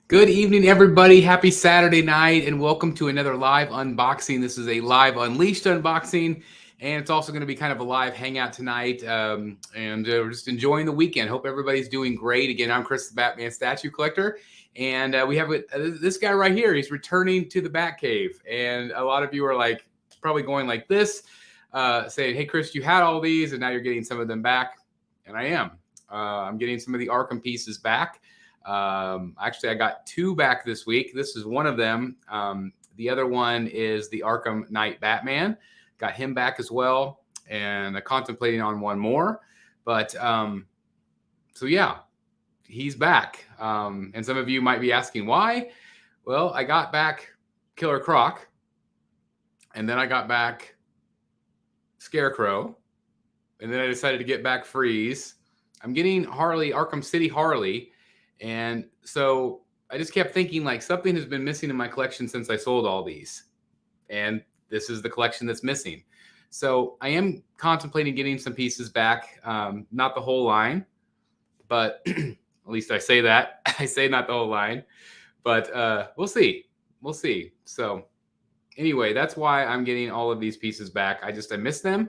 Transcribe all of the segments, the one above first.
Good evening, everybody. Happy Saturday night, and welcome to another live unboxing. This is a live Unleashed unboxing, and it's also going to be kind of a live hangout tonight. We're just enjoying the weekend. Hope everybody's doing great. Again, I'm Chris, the Batman statue collector, and we have this guy right here. He's returning to the Batcave, and a lot of you are like probably going like this, saying, "Hey, Chris, you had all these, and now you're getting some of them back," and I am. I'm getting some of the Arkham pieces back. Actually, I got two back this week. This is one of them. The other one is the Arkham Knight Batman. Got him back as well, and I'm contemplating on one more. But so yeah, he's back. And some of you might be asking why. Well, I got back Killer Croc, and then I got back Scarecrow, and then I decided to get back Freeze. I'm getting Harley, Arkham City Harley. And so I just kept thinking, like, something has been missing in my collection since I sold all these. And this is the collection that's missing. So I am contemplating getting some pieces back. Not the whole line, but at least I say that. I say not the whole line. But we'll see. We'll see. So anyway, that's why I'm getting all of these pieces back. I miss them.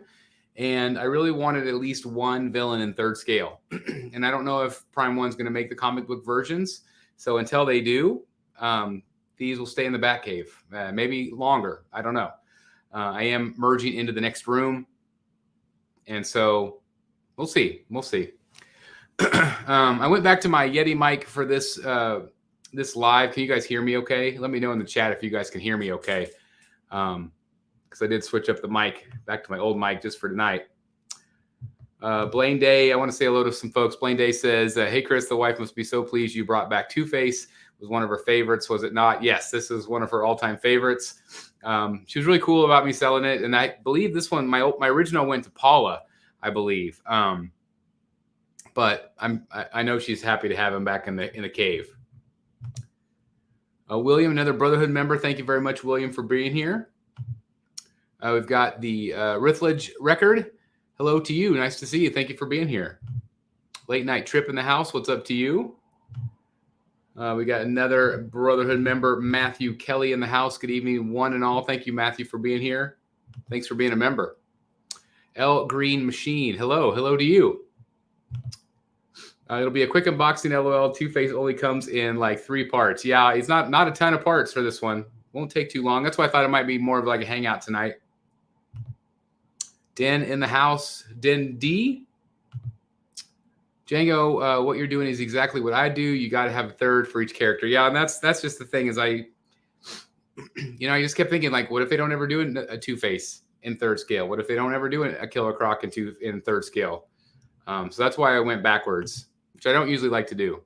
And I really wanted at least one villain in third scale. And I don't know if Prime 1's going to make the comic book versions. So until they do, these will stay in the Batcave. Maybe longer. I don't know. I am merging into the next room. And so we'll see. We'll see. I went back to my Yeti mic for this this live. Can you guys hear me okay? Let me know in the chat if you guys can hear me okay. Because I did switch up the mic back to my old mic just for tonight. Blaine Day, I want to say hello to some folks. Blaine Day says, hey, Chris, the wife must be so pleased you brought back Two-Face. It was one of her favorites, was it not? Yes, this is one of her all-time favorites. She was really cool about me selling it, and I believe this one, my original went to Paula, I believe. But I know she's happy to have him back in the cave. William, another Brotherhood member. Thank you very much, William, for being here. We've got the Rithledge record. Hello to you. Nice to see you. Thank you for being here. Late night trip in the house. What's up to you? We got another Brotherhood member, Matthew Kelly, in the house. Good evening, one and all. Thank you, Matthew, for being here. Thanks for being a member. L Green Machine. Hello. Hello to you. It'll be a quick unboxing, LOL. Two-Face only comes in like 3 parts. Yeah, it's not a ton of parts for this one. Won't take too long. That's why I thought it might be more of like a hangout tonight. Den in the house. Den D. Django, what you're doing is exactly what I do. You got to have a third for each character. Yeah, and that's just the thing is I just kept thinking, like, what if they don't ever do a Two-Face in third scale? What if they don't ever do a Killer Croc in third scale? So that's why I went backwards, which I don't usually like to do.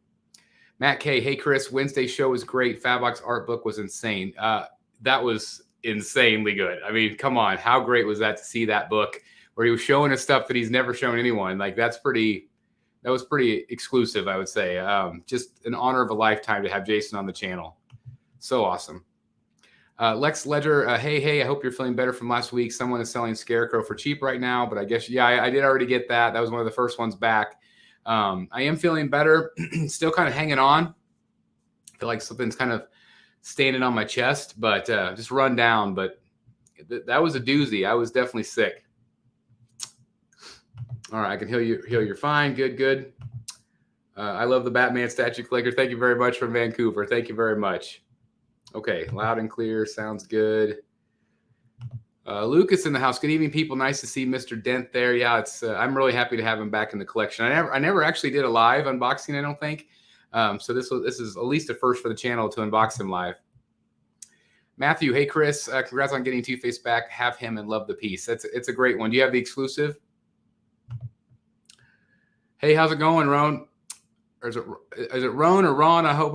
Matt K, hey, Chris, Wednesday's show was great. Fabbox art book was insane. That was insanely good. I mean, come on. How great was that to see that book where he was showing us stuff that he's never shown anyone? Like, that was pretty exclusive, I would say. Just an honor of a lifetime to have Jason on the channel. So awesome. Lex Ledger, hey, I hope you're feeling better from last week. Someone is selling Scarecrow for cheap right now, but I guess, yeah, I did already get that. That was one of the first ones back. I am feeling better. Still kind of hanging on. I feel like something's kind of standing on my chest, but just run down. But that was a doozy. I was definitely sick. All right, I can heal you. You're fine. Good. I love the Batman statue collector. Thank you very much from Vancouver. Thank you very much. Okay, loud and clear. Sounds good. Lucas in the house. Good evening, people. Nice to see Mr. Dent there. Yeah, it's. I'm really happy to have him back in the collection. I never actually did a live unboxing, I don't think. So this is at least a first for the channel to unbox him live. Matthew, hey Chris, congrats on getting Two-Face back. Have him and love the piece. It's a great one. Do you have the exclusive? Hey, how's it going, Ron? Or is it Ron or Ron? I hope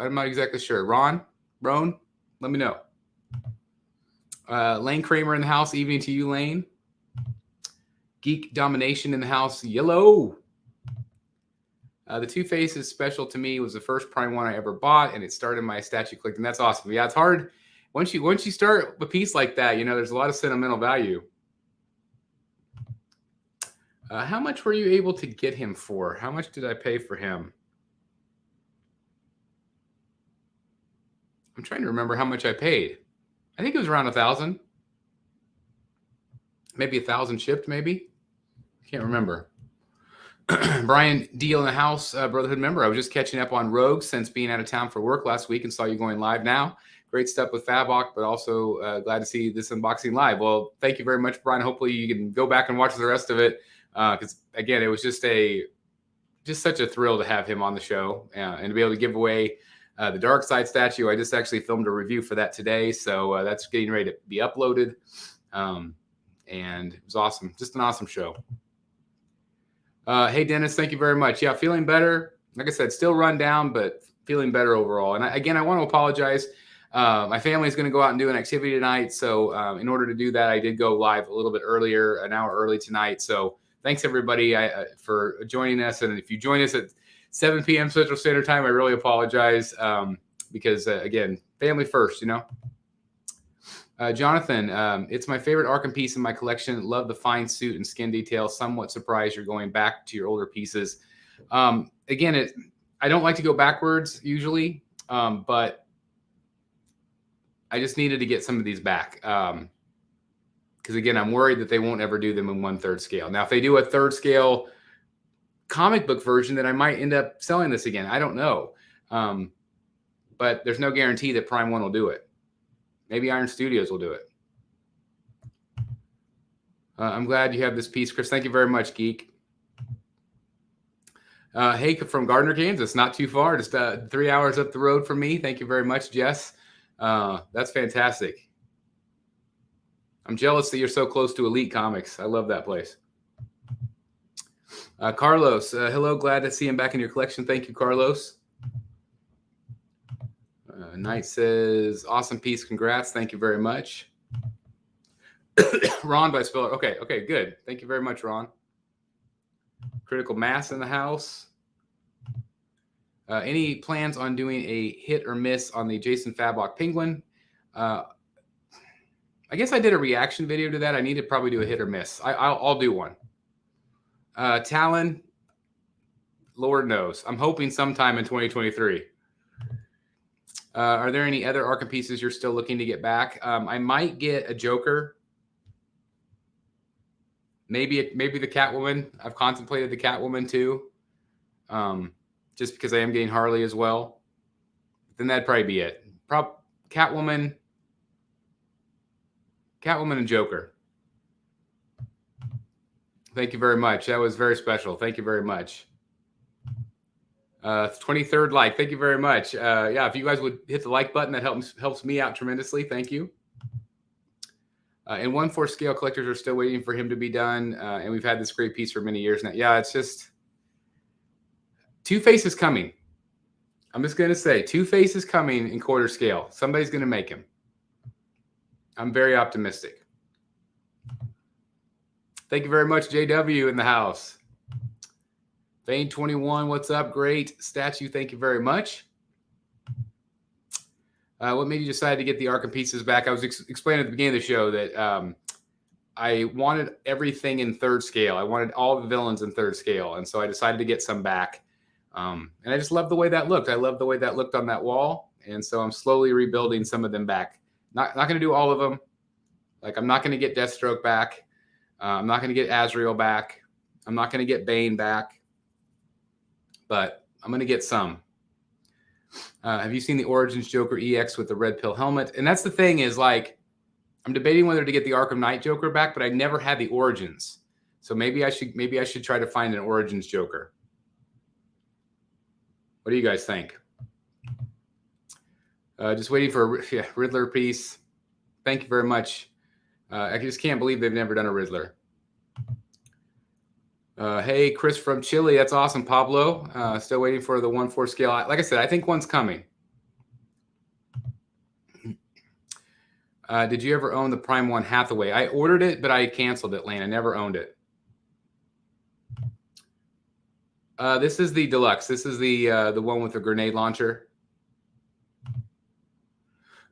I'm not exactly sure. Ron, let me know. Lane Kramer in the house. Evening to you, Lane. Geek Domination in the house. Yellow. The Two-Face is special to me. It was the first Prime 1 I ever bought, and it started my statue collecting. That's awesome. Yeah, it's hard. Once you start a piece like that, there's a lot of sentimental value. How much were you able to get him for? How much did I pay for him? I'm trying to remember how much I paid. I think it was around 1,000. Maybe 1,000 shipped, maybe. Can't remember. Bryan, Diehl in the house, Brotherhood member. I was just catching up on Rogue since being out of town for work last week and saw you going live now. Great stuff with Fabok, but also glad to see this unboxing live. Well, thank you very much, Bryan. Hopefully you can go back and watch the rest of it because, again, it was just such a thrill to have him on the show and to be able to give away the Dark Side statue. I just actually filmed a review for that today, so that's getting ready to be uploaded. And it was awesome. Just an awesome show. Hey, Dennis, thank you very much. Yeah, feeling better. Like I said, still run down, but feeling better overall. And I want to apologize. My family is going to go out and do an activity tonight. So in order to do that, I did go live a little bit earlier, an hour early tonight. So thanks, everybody, for joining us. And if you join us at 7 p.m. Central Standard Time, I really apologize because, again, family first, you know. Jonathan, it's my favorite Arkham piece in my collection. Love the fine suit and skin detail. Somewhat surprised you're going back to your older pieces. Again, I don't like to go backwards usually, but I just needed to get some of these back. Because, again, I'm worried that they won't ever do them in 1/3 scale. Now, if they do a 1/3 scale comic book version, then I might end up selling this again. I don't know. But there's no guarantee that Prime 1 will do it. Maybe Iron Studios will do it. I'm glad you have this piece, Chris. Thank you very much, Geek. Hey, from Gardner, Kansas. Not too far. Just 3 hours up the road from me. Thank you very much, Jess. That's fantastic. I'm jealous that you're so close to Elite Comics. I love that place. Carlos, hello. Glad to see him back in your collection. Thank you, Carlos. Knight says, awesome piece. Congrats. Thank you very much. Ron by Spiller. Okay, good. Thank you very much, Ron. Critical Mass in the house. Any plans on doing a hit or miss on the Jason Fabok Penguin? I guess I did a reaction video to that. I need to probably do a hit or miss. I'll do one. Talon, Lord knows. I'm hoping sometime in 2023. Are there any other Arkham pieces you're still looking to get back? I might get a Joker. Maybe the Catwoman. I've contemplated the Catwoman too. Just because I am getting Harley as well. Then that'd probably be it. Catwoman and Joker. Thank you very much. That was very special. Thank you very much. 23rd like. Thank you very much. Yeah, if you guys would hit the like button, that helps me out tremendously. Thank you. And 1/4 scale collectors are still waiting for him to be done. And we've had this great piece for many years now. Yeah, it's just Two-Face is coming. I'm just going to say Two-Face is coming in 1/4 scale. Somebody's going to make him. I'm very optimistic. Thank you very much, JW in the house. Vane 21, what's up? Great statue. Thank you very much. What made you decide to get the Arkham pieces back? I was explaining at the beginning of the show that I wanted everything in 1/3 scale. I wanted all the villains in 1/3 scale. And so I decided to get some back. And I just love the way that looked. I love the way that looked on that wall. And so I'm slowly rebuilding some of them back. Not going to do all of them. Like, I'm not going to get Deathstroke back. I'm not going to get Azrael back. I'm not going to get Bane back. But I'm going to get some. Have you seen the Origins Joker EX with the red pill helmet? And that's the thing is, like, I'm debating whether to get the Arkham Knight Joker back, but I never had the Origins. So maybe I should try to find an Origins Joker. What do you guys think? Just waiting for a Riddler piece. Thank you very much. I just can't believe they've never done a Riddler. Hey, Chris from Chile. That's awesome, Pablo. Still waiting for the 1/4 scale. Like I said, I think one's coming. Did you ever own the Prime 1 Hathaway? I ordered it, but I canceled it, Lane. I never owned it. This is the deluxe. This is the one with the grenade launcher.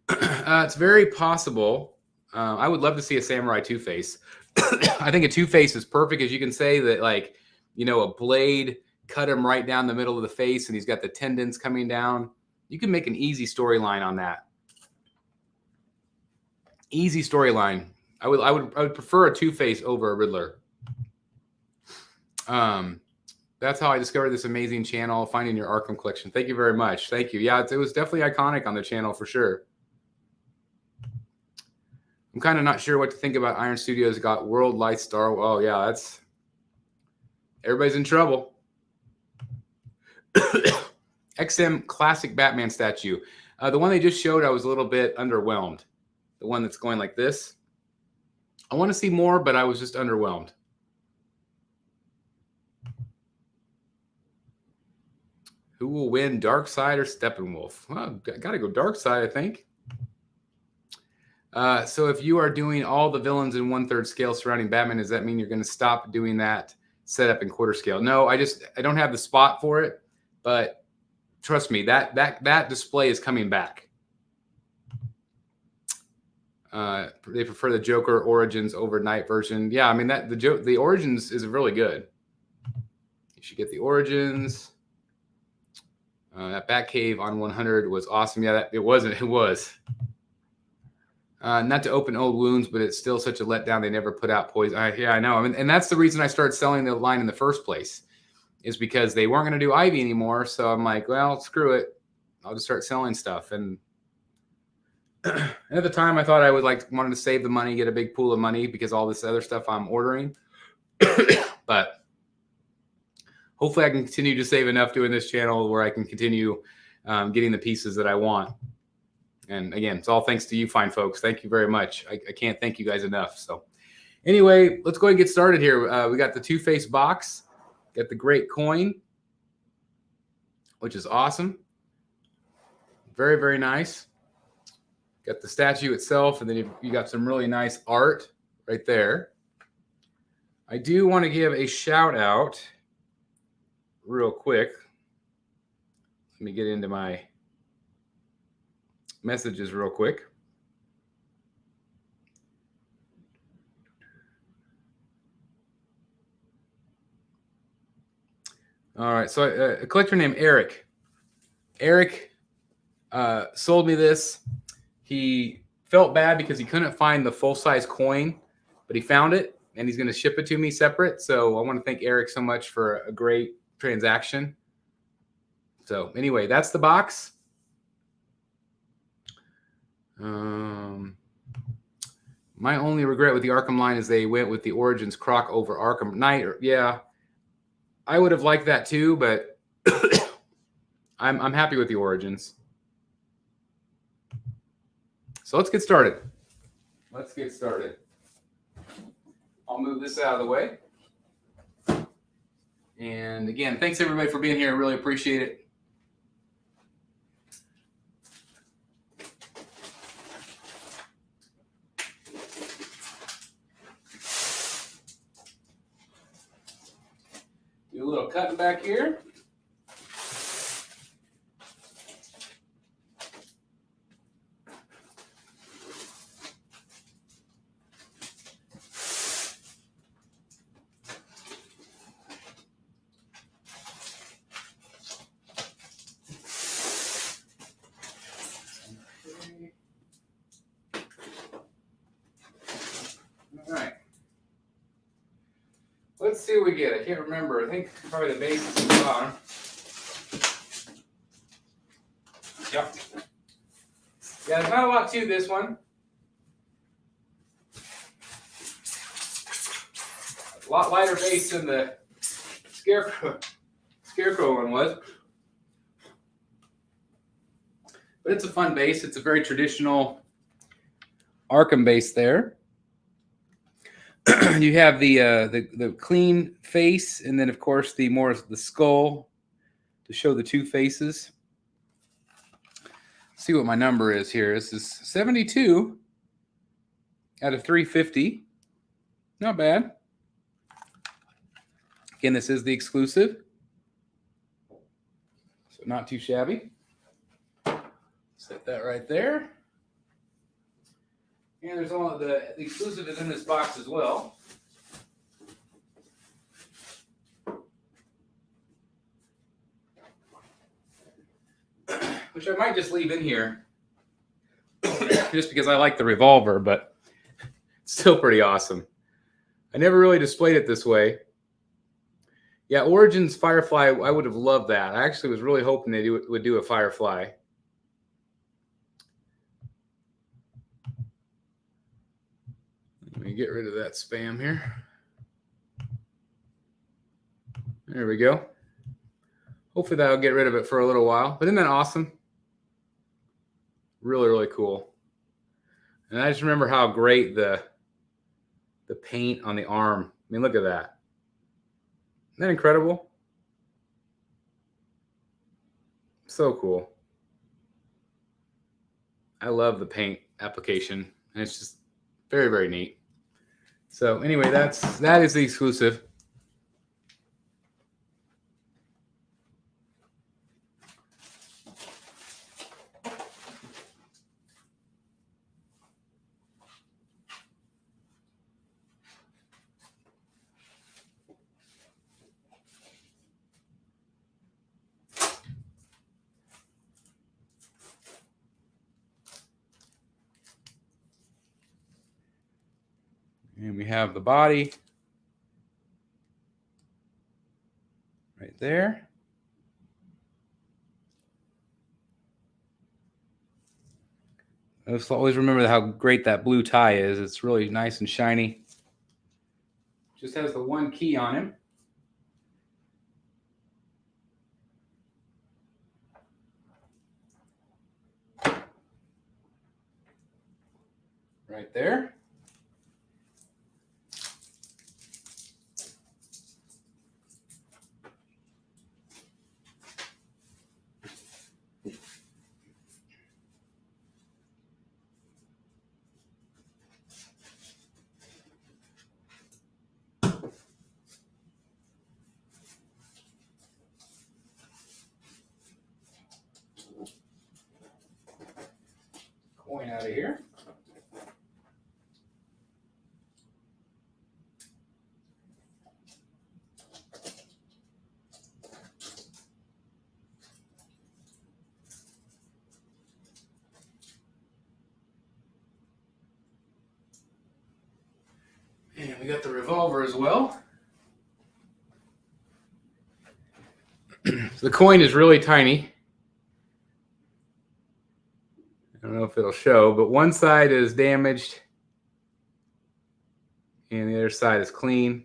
It's very possible. I would love to see a Samurai Two-Face. I think a Two-Face is perfect, as you can say that, like, you know, a blade cut him right down the middle of the face, and he's got the tendons coming down. You can make an easy storyline on that. Easy storyline. I would prefer a Two-Face over a Riddler. That's how I discovered this amazing channel, Finding Your Arkham Collection. Thank you very much. Thank you. Yeah, it was definitely iconic on the channel for sure. I'm kind of not sure what to think about Iron Studios got World Light Star. Oh, yeah, that's... Everybody's in trouble. XM Classic Batman statue. The one they just showed, I was a little bit underwhelmed. The one that's going like this. I want to see more, but I was just underwhelmed. Who will win, Darkseid or Steppenwolf? Well, got to go Darkseid, I think. So if you are doing all the villains in 1/3 scale surrounding Batman, does that mean you're going to stop doing that setup in quarter scale? No, I don't have the spot for it, but trust me, that display is coming back. They prefer the Joker Origins over Night version. Yeah, I mean the Origins is really good. You should get the Origins. That Batcave on 100 was awesome. Yeah, it wasn't. It was. Not to open old wounds, but it's still such a letdown. They never put out poison. Yeah, I know. I mean, and that's the reason I started selling the line in the first place, is because they weren't going to do Ivy anymore. So I'm like, well, screw it. I'll just start selling stuff. And at the time, I thought I wanted to save the money, get a big pool of money because all this other stuff I'm ordering. But hopefully I can continue to save enough doing this channel where I can continue getting the pieces that I want. And again, it's all thanks to you fine folks. Thank you very much. I can't thank you guys enough. So anyway, let's go ahead and get started here. We got the Two-Face box, got the great coin, which is awesome. Very, very nice. Got the statue itself, and then you got some really nice art right there. I do want to give a shout out real quick. Let me get into my messages real quick. All right, so a collector named Eric. Eric sold me this. He felt bad because he couldn't find the full-size coin, but he found it, and he's going to ship it to me separate. So I want to thank Eric so much for a great transaction. So anyway, that's the box. My only regret with the Arkham line is they went with the Origins Croc over Arkham Knight. Yeah, I would have liked that too, but I'm happy with the Origins. So let's get started. Let's get started. I'll move this out of the way. And again, thanks everybody for being here. I really appreciate it. Do a little cutting back here. Let's see what we get. I can't remember. I think probably the base is at the bottom. Yep. Yeah, there's not a lot to this one. A lot lighter base than the Scarecrow one was. But it's a fun base. It's a very traditional Arkham base there. You have the clean face, and then of course the skull to show the two faces. See what my number is here. This is 72 out of 350. Not bad. Again, this is the exclusive, so not too shabby. Set that right there. And there's all the exclusive is in this box as well. Which I might just leave in here. Because just because I like the revolver, but it's still pretty awesome. I never really displayed it this way. Yeah, Origins Firefly, I would have loved that. I actually was really hoping they would do a Firefly. Let me get rid of that spam here. There we go. Hopefully that'll get rid of it for a little while. But isn't that awesome? Really, really cool. And I just remember how great the paint on the arm. I mean, look at that. Isn't that incredible? So cool. I love the paint application, and it's just very, very neat. So anyway, that is the exclusive. And we have the body right there. I just always remember how great that blue tie is. It's really nice and shiny. Just has the one key on him. Right there. Coin out of here. And we got the revolver as well. The coin is really tiny. I don't know if it'll show, but one side is damaged and the other side is clean.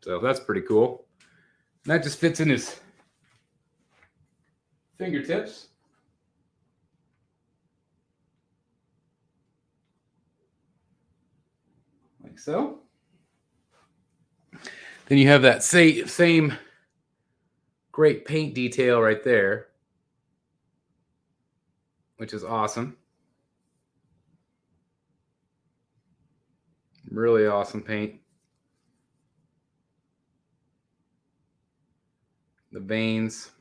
So that's pretty cool. And that just fits in his fingertips. Like so. Then you have that same great paint detail right there, which is awesome. Really awesome paint. The veins.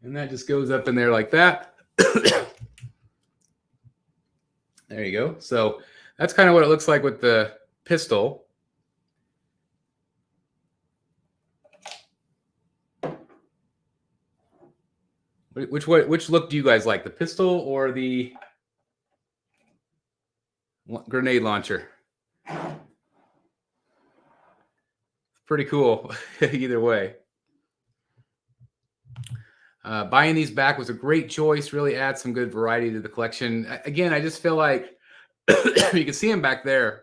And that just goes up in there like that. There you go. So that's kind of what it looks like with the pistol. Which look do you guys like, the pistol or the grenade launcher? Pretty cool either way. Buying these back was a great choice. Really adds some good variety to the collection. Again, I just feel like you can see them back there.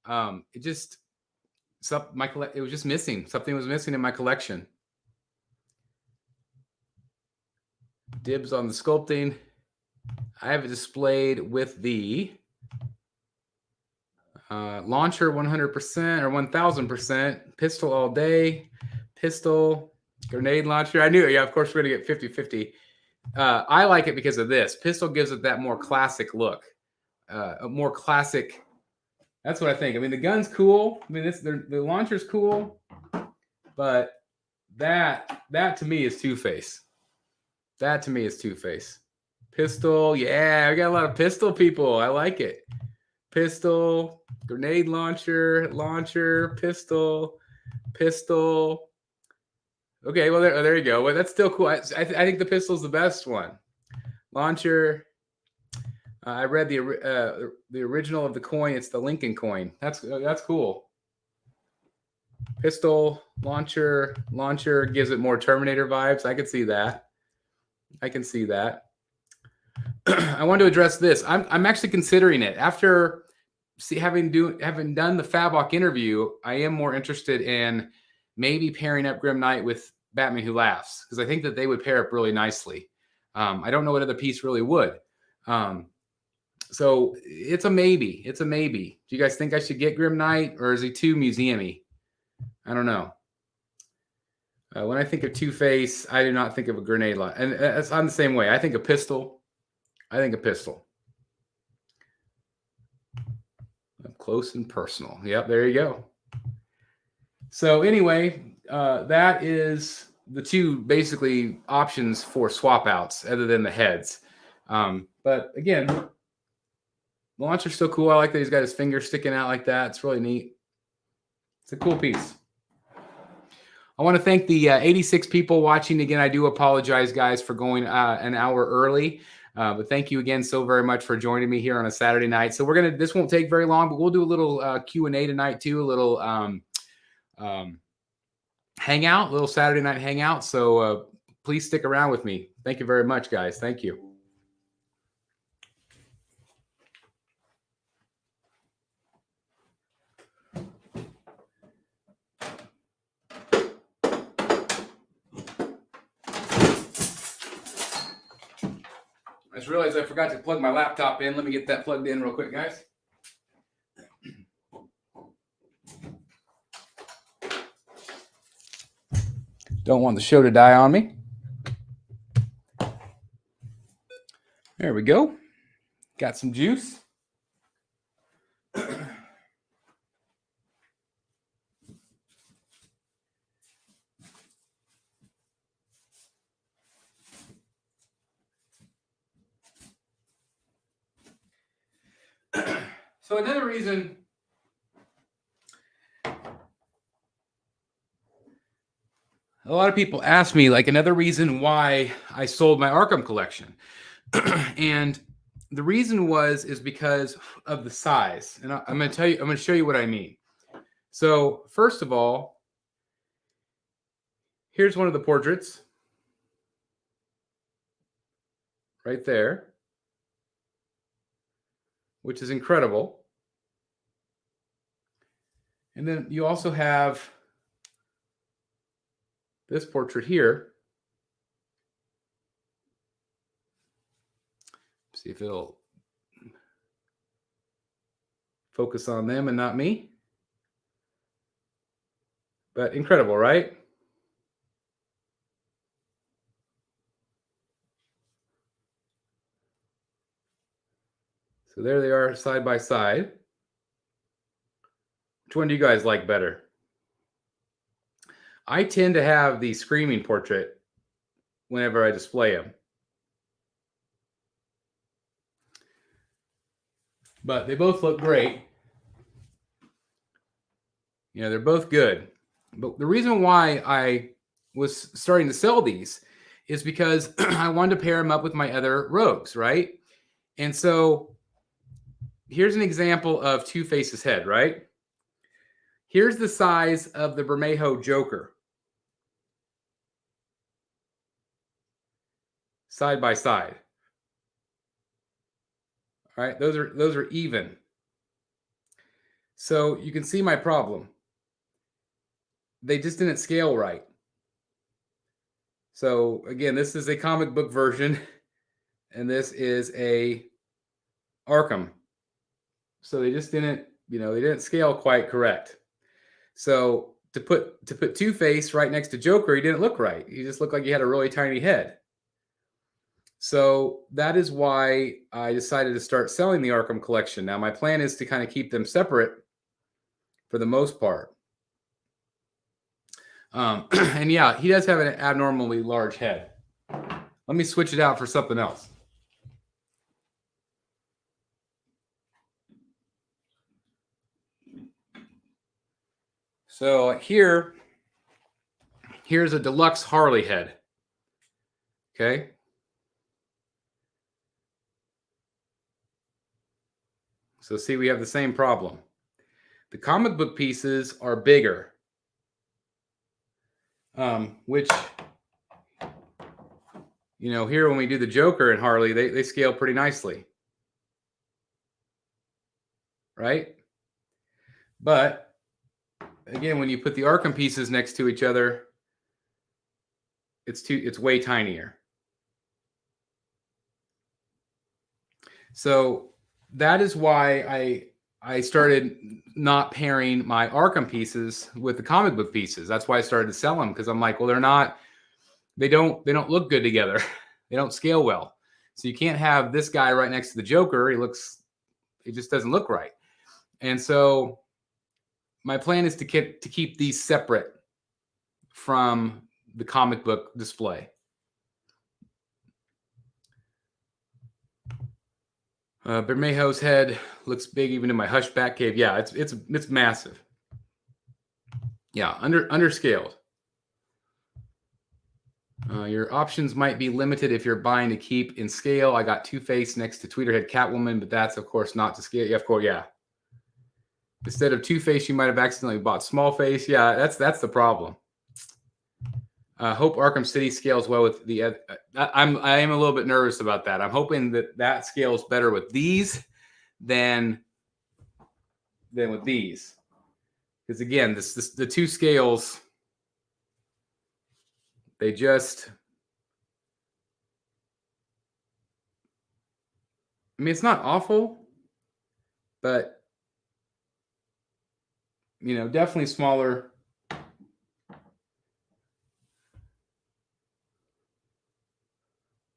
It was just missing. Something was missing in my collection. Dibs on the sculpting. I have it displayed with the launcher 100% or 1000%, pistol all day, pistol, grenade launcher. I knew it. Yeah, of course we're going to get 50-50. I like it because of this. Pistol gives it that more classic look. A more classic. That's what I think. I mean, the gun's cool. I mean, the launcher's cool, but that to me is Two-Face. That to me is Two-Face. Pistol, yeah, we got a lot of pistol people. I like it. Pistol, grenade launcher, pistol, Okay, well, there you go. Well, that's still cool. I think the pistol's the best one. Launcher. I read the original of the coin. It's the Lincoln coin. That's cool. Pistol, launcher gives it more Terminator vibes. I can see that. I want to address this. I'm actually considering it after having done the Fabok interview. I am more interested in maybe pairing up Grim Knight with Batman Who Laughs, because I think that they would pair up really nicely. I don't know what other piece really would. So it's a maybe. Do you guys think I should get Grim Knight, or is he too museumy? I don't know. When I think of Two-Face, I do not think of a grenade line. And I'm the same way. I think a pistol. Up close and personal. Yep, there you go. So anyway, that is the two basically options for swap outs other than the heads. But again, the launcher's still cool. I like that he's got his finger sticking out like that. It's really neat. It's a cool piece. I want to thank the 86 people watching. Again, I do apologize, guys, for going an hour early. But thank you again so very much for joining me here on a Saturday night. So this won't take very long, but we'll do a little Q&A tonight too, a little hangout, little Saturday night hangout. So please stick around with me. Thank you very much, guys. Thank you. I just realized I forgot to plug my laptop in. Let me get that plugged in real quick, guys. Don't want the show to die on me. There we go. Got some juice. So another reason a lot of people ask me, like, another reason why I sold my Arkham collection. And the reason is because of the size. And I'm going to show you what I mean. So first of all, here's one of the portraits right there, which is incredible. And then you also have this portrait here. See if it'll focus on them and not me. But incredible, right? So there they are side by side. Which one do you guys like better? I tend to have the Screaming portrait whenever I display them. But they both look great. You know, they're both good. But the reason why I was starting to sell these is because I wanted to pair them up with my other rogues, right? And so here's an example of Two-Face's head, right? Here's the size of the Bermejo Joker. Side by side. All right, those are even. So you can see my problem. They just didn't scale right. So again, this is a comic book version, and this is a Arkham. So they just didn't, they didn't scale quite correct. So to put Two-Face right next to Joker, he didn't look right. He just looked like he had a really tiny head. So that is why I decided to start selling the Arkham collection. Now my plan is to kind of keep them separate for the most part. And yeah, he does have an abnormally large head. Let me switch it out for something else. So here's here's a deluxe Harley head. Okay. So see, we have the same problem. The comic book pieces are bigger, which, you know, here when we do the Joker and Harley, they scale pretty nicely, right? But again, when you put the Arkham pieces next to each other, it's way tinier. So that is why I started not pairing my Arkham pieces with the comic book pieces. That's why I started to sell them, because I'm like, well, they don't look good together. They don't scale well. So you can't have this guy right next to the Joker. It just doesn't look right. And so my plan is to keep these separate from the comic book display. Bermejo's head looks big even in my Hush Batcave. Yeah, it's massive. Yeah, underscaled. Your options might be limited if you're buying to keep in scale. I got Two-Face next to Tweeterhead Catwoman, but that's of course not to scale. Yeah, of course, yeah. Instead of Two-Face, you might have accidentally bought Small Face. Yeah, that's the problem. Hope Arkham City scales well with the. I am a little bit nervous about that. I'm hoping that scales better with these than with these, because again, the two scales, they just. I mean, it's not awful, but you know, definitely smaller.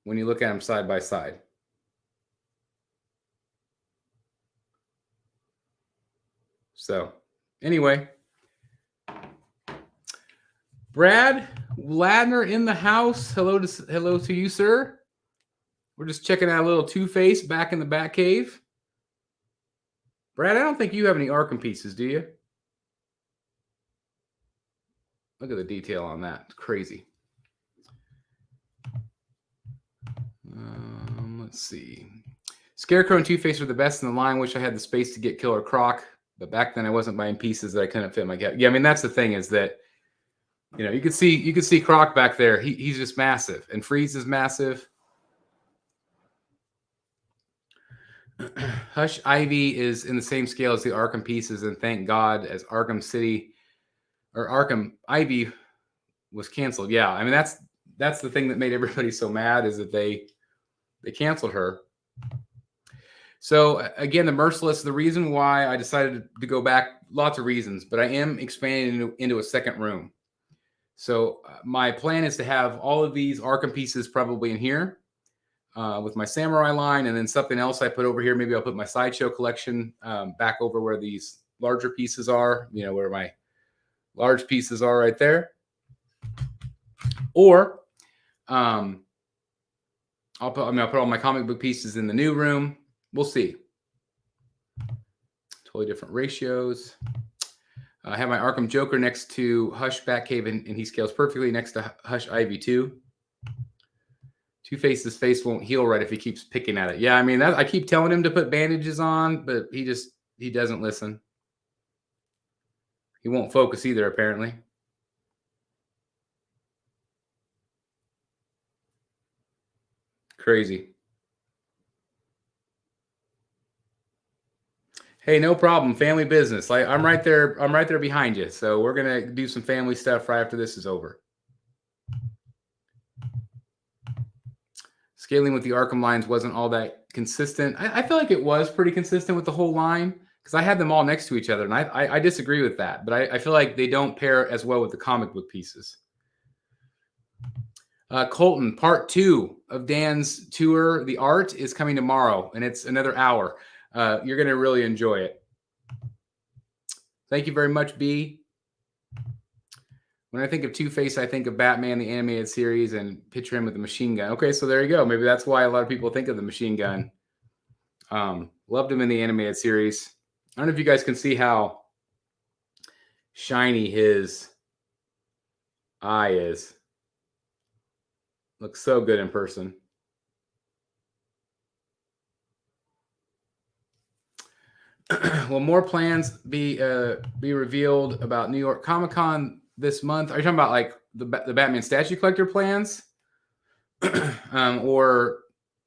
When you look at them side by side. So anyway, Brad Ladner in the house. Hello to you, sir. We're just checking out a little Two-Face back in the Batcave. Brad, I don't think you have any Arkham pieces, do you? Look at the detail on that. It's crazy. Let's see. Scarecrow and Two-Face are the best in the line. Wish I had the space to get Killer Croc, but back then I wasn't buying pieces that I couldn't fit my cat. Yeah, I mean, that's the thing, is that, you know, you could see Croc back there. He's just massive, and Freeze is massive. Hush Ivy is in the same scale as the Arkham pieces, and thank God, as Arkham City or Arkham Ivy was canceled. Yeah, I mean, that's the thing that made everybody so mad, is that they canceled her. So again, the Merciless, the reason why I decided to go back, lots of reasons, but I am expanding into a second room. So my plan is to have all of these Arkham pieces probably in here with my Samurai line, and then something else I put over here. Maybe I'll put my Sideshow collection back over where these larger pieces are, you know, where my large pieces are right there. Or I'll put all my comic book pieces in the new room. We'll see. Totally different ratios. I have my Arkham Joker next to Hush Batcave, and he scales perfectly next to Hush Ivy too. Two-Face's face won't heal right if he keeps picking at it. Yeah, I mean, I keep telling him to put bandages on, but he doesn't listen. He won't focus either, apparently. Crazy. Hey, no problem. Family business. I'm right there. I'm right there behind you. So we're gonna do some family stuff right after this is over. Scaling with the Arkham lines wasn't all that consistent. I feel like it was pretty consistent with the whole line, because I had them all next to each other, and I disagree with that. But I feel like they don't pair as well with the comic book pieces. Colton, part 2 of Dan's tour, The Art, is coming tomorrow, and it's another hour. You're going to really enjoy it. Thank you very much, B. When I think of Two-Face, I think of Batman, the animated series, and picture him with a machine gun. Okay, so there you go. Maybe that's why a lot of people think of the machine gun. Loved him in the animated series. I don't know if you guys can see how shiny his eye is. Looks so good in person. Will more plans be revealed about New York Comic Con this month? Are you talking about like the Batman statue collector plans? Or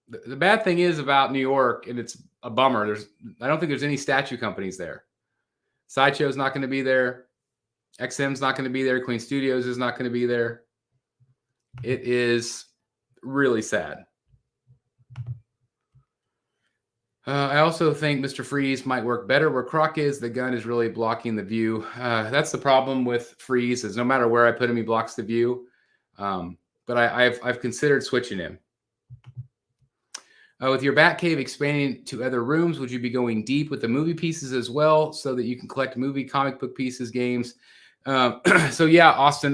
the bad thing is about New York, and it's a bummer. I don't think there's any statue companies there. Sideshow's not going to be there. XM's not going to be there. Queen Studios is not going to be there. It is really sad. I also think Mr. Freeze might work better where Croc is. The gun is really blocking the view. That's the problem with Freeze, is no matter where I put him, he blocks the view. But I've considered switching him. With your Batcave expanding to other rooms, would you be going deep with the movie pieces as well so that you can collect movie, comic book pieces, games? So yeah, Austin,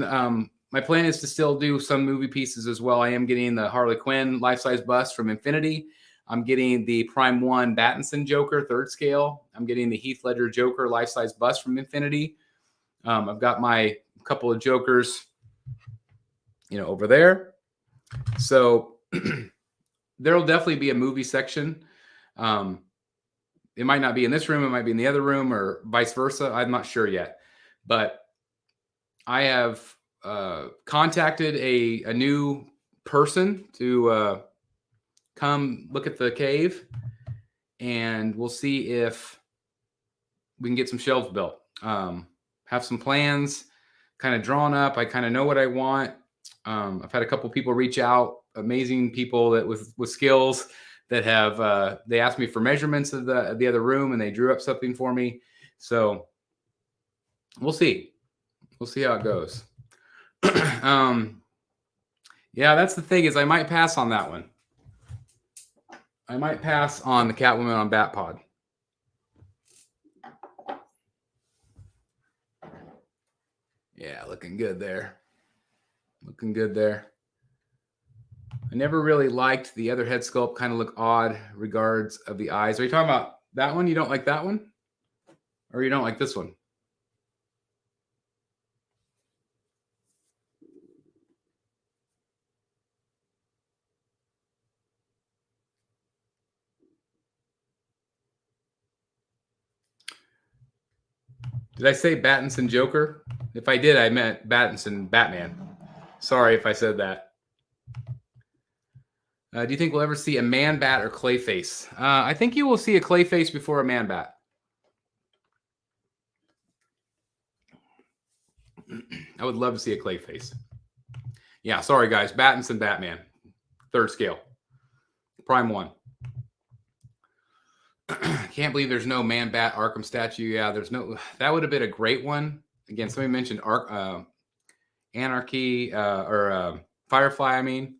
my plan is to still do some movie pieces as well. I am getting the Harley Quinn life-size bust from Infinity. I'm getting the Prime 1 Battinson Joker 3rd scale. I'm getting the Heath Ledger Joker life-size bust from Infinity. I've got my couple of Jokers, over there. So there'll definitely be a movie section. It might not be in this room. It might be in the other room or vice versa. I'm not sure yet. But I have contacted a new person to come look at the cave, and we'll see if we can get some shelves built. Have some plans kind of drawn up. I kind of know what I want. I've had a couple people reach out, amazing people that with skills that have they asked me for measurements of the other room, and they drew up something for me. So we'll see. We'll see how it goes. Yeah, that's the thing, is I might pass on that one. I might pass on the Catwoman on Batpod. Yeah, looking good there. Looking good there. I never really liked the other head sculpt. Kind of look odd regards of the eyes. Are you talking about that one? You don't like that one? Or you don't like this one? Did I say Battinson Joker? If I did, I meant Battinson Batman. Sorry if I said that. Do you think we'll ever see a Man Bat or Clayface? I think you will see a Clayface before a Man Bat. I would love to see a Clayface. Yeah, sorry guys. Battinson Batman. 3rd scale. Prime 1. Can't believe there's no Man Bat Arkham statue. Yeah, there's no. That would have been a great one. Again, somebody mentioned Anarchy or Firefly. I mean,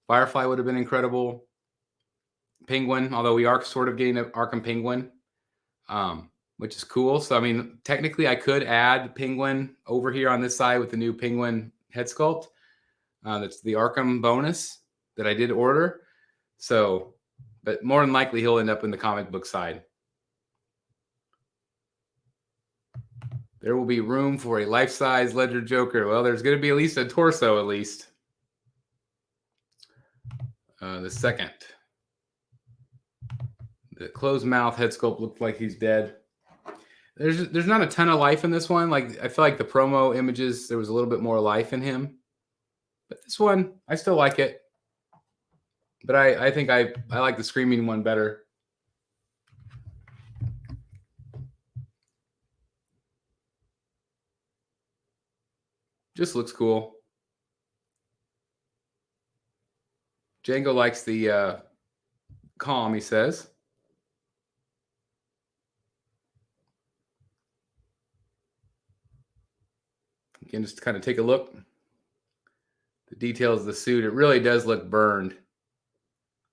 Firefly would have been incredible. Penguin, although we are sort of getting an Arkham Penguin, which is cool. So I mean, technically, I could add Penguin over here on this side with the new Penguin head sculpt. That's the Arkham bonus that I did order. So. But more than likely, he'll end up in the comic book side. There will be room for a life-size Ledger Joker. Well, there's going to be at least a torso, at least. The second. The closed mouth head sculpt looked like he's dead. There's not a ton of life in this one. Like I feel like the promo images, there was a little bit more life in him. But this one, I still like it. But I think I like the Screaming one better. Just looks cool. Django likes the calm, he says. Again, just kind of take a look. The details of the suit, it really does look burned.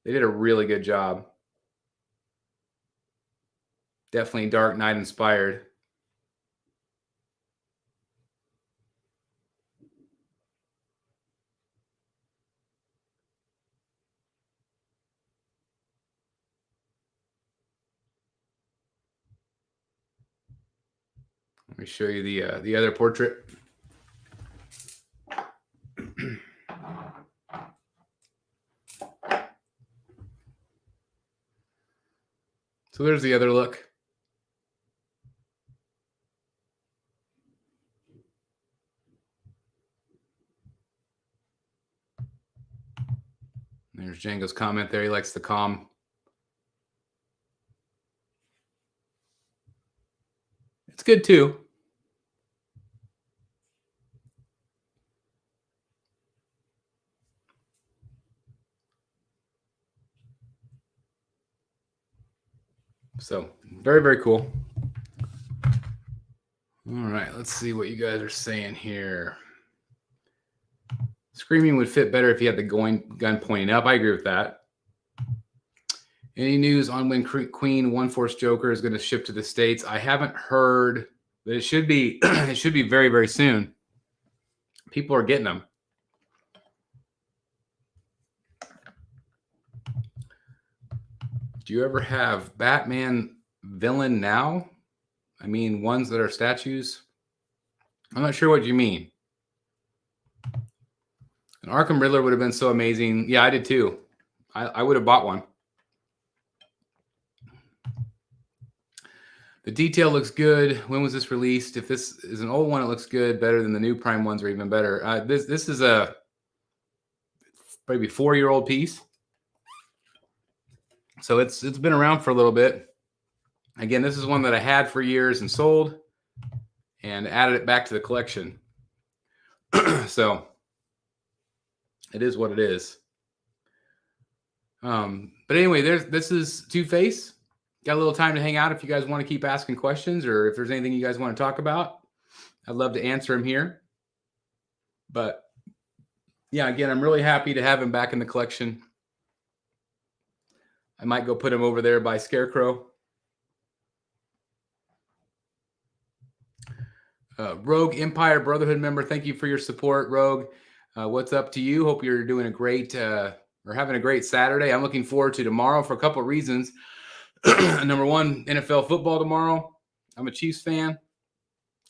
They did a really good job. Definitely Dark Knight inspired. Let me show you the other portrait. So there's the other look. There's Django's comment there. He likes the calm. It's good too. So very, very cool. All right, let's see what you guys are saying here. Screaming would fit better if you had the gun pointing up. I agree with that. Any news on when Queen One Force Joker is going to ship to the States? I haven't heard, but it should be it should be very, very soon. People are getting them. Do you ever have Batman villain now? I mean, ones that are statues. I'm not sure what you mean. An Arkham Riddler would have been so amazing. Yeah, I did too. I would have bought one. The detail looks good. When was this released? If this is an old one, it looks good. Better than the new Prime ones, or even better. This is a maybe 4-year-old piece. So it's been around for a little bit. Again, this is one that I had for years and sold and added it back to the collection. So it is what it is. But anyway, this is Two-Face. Got a little time to hang out if you guys want to keep asking questions, or if there's anything you guys want to talk about. I'd love to answer them here. But yeah, again, I'm really happy to have him back in the collection. I might go put him over there by Scarecrow. Rogue Empire Brotherhood member, thank you for your support, Rogue. What's up to you? Hope you're doing a great or having a great Saturday. I'm looking forward to tomorrow for a couple of reasons. Number one, NFL football tomorrow. I'm a Chiefs fan.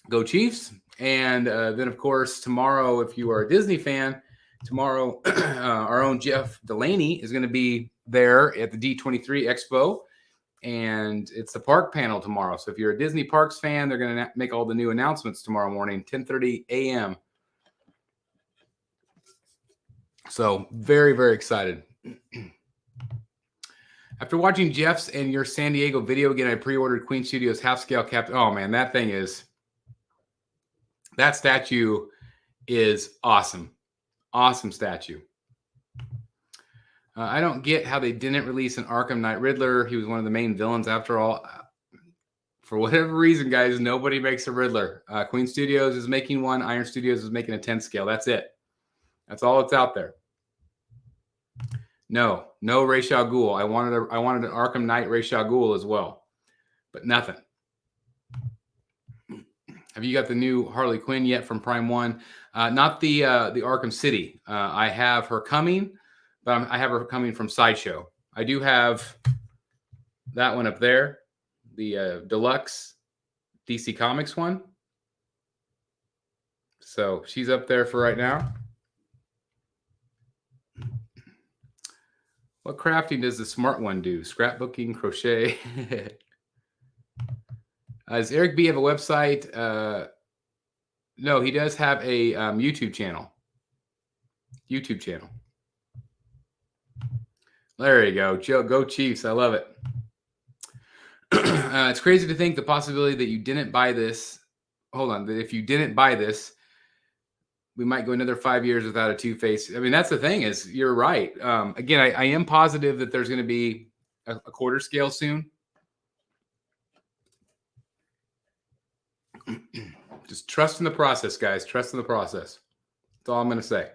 Go Chiefs. And then, of course, tomorrow, if you are a Disney fan, tomorrow our own Jeff Delaney is going to be there at the D23 Expo. And it's the park panel tomorrow. So if you're a Disney Parks fan, they're going to make all the new announcements tomorrow morning, 10:30 a.m. So very, very excited. After watching Jeff's and your San Diego video again, I pre-ordered Queen Studios half-scale cap. Oh, man, that statue is awesome. Awesome statue. I don't get how they didn't release an Arkham Knight Riddler. He was one of the main villains after all. For whatever reason, guys, nobody makes a Riddler. Queen Studios is making one. Iron Studios is making a 10 scale. That's it. That's all that's out there. No Ra's al Ghul. I wanted an Arkham Knight Ra's al Ghul as well, but nothing. Have you got the new Harley Quinn yet from Prime 1? Not the Arkham City. I have her coming, but I have her coming from Sideshow. I do have that one up there, the deluxe DC Comics one. So she's up there for right now. What crafting does the smart one do? Scrapbooking, crochet. Does Eric B have a website? No, he does have a YouTube channel. There you go. Go Chiefs. I love it. It's crazy to think the possibility that you didn't buy this. Hold on. That if you didn't buy this, we might go another 5 years without a Two-Face. I mean, that's the thing is you're right. Again, I am positive that there's going to be a quarter scale soon. Just trust in the process, guys. Trust in the process. That's all I'm going to say.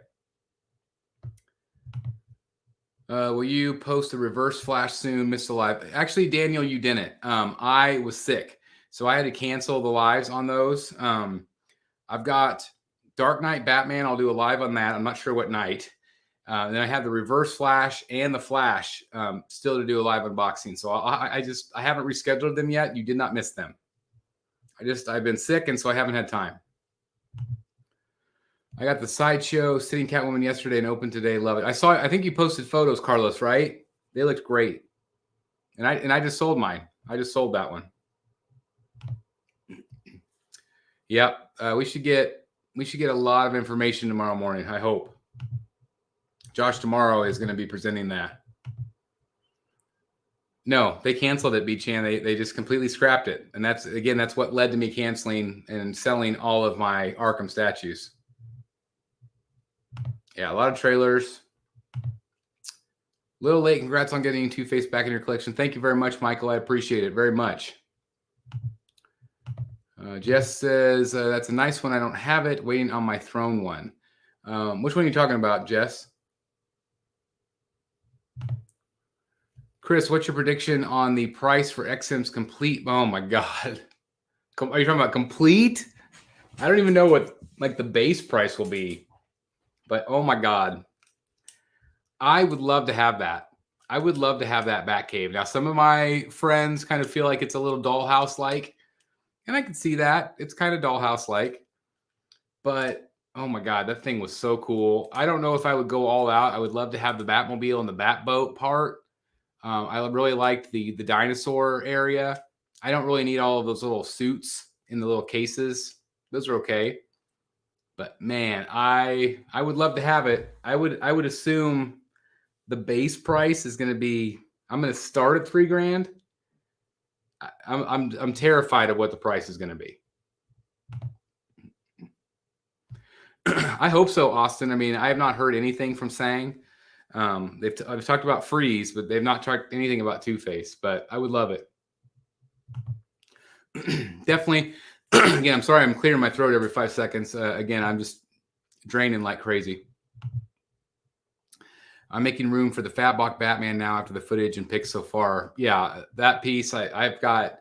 Will you post a reverse flash soon? Missed a live. Actually, Daniel, you didn't. I was sick, so I had to cancel the lives on those. I've got Dark Knight Batman. I'll do a live on that. I'm not sure what night. Then I have the reverse flash and the flash still to do a live unboxing. So I haven't rescheduled them yet. You did not miss them. I've been sick, and so I haven't had time. I got the Sideshow Sitting Catwoman yesterday and opened today. Love it. I think you posted photos, Carlos, right? They looked great. And I just sold mine. I just sold that one. Yep. We should get a lot of information tomorrow morning, I hope. Josh tomorrow is going to be presenting that. No, they canceled it, B-Chan. They just completely scrapped it. And that's what led to me canceling and selling all of my Arkham statues. Yeah, a lot of trailers. Little late. Congrats on getting Two-Face back in your collection. Thank you very much, Michael. I appreciate it very much. Jess says, that's a nice one. I don't have it. Waiting on my throne one. Which one are you talking about, Jess? Chris, what's your prediction on the price for XM's complete? Oh, my God. Are you talking about complete? I don't even know what like the base price will be. But, oh, my God. I would love to have that. I would love to have that Batcave. Now, some of my friends kind of feel like it's a little dollhouse-like. And I can see that. It's kind of dollhouse-like. But, oh, my God, that thing was so cool. I don't know if I would go all out. I would love to have the Batmobile and the Batboat part. I really liked the dinosaur area. I don't really need all of those little suits in the little cases. Those are okay. But man, I would love to have it. I would assume the base price is going to be. I'm going to start at $3,000. I'm terrified of what the price is going to be. I hope so, Austin. I mean, I have not heard anything from Sang. I've talked about Freeze, but they've not talked anything about Two-Face. But I would love it. Definitely. Again, I'm sorry I'm clearing my throat every 5 seconds. Again, I'm just draining like crazy. I'm making room for the Fatbox Batman now after the footage and picks so far. Yeah, that piece. I've got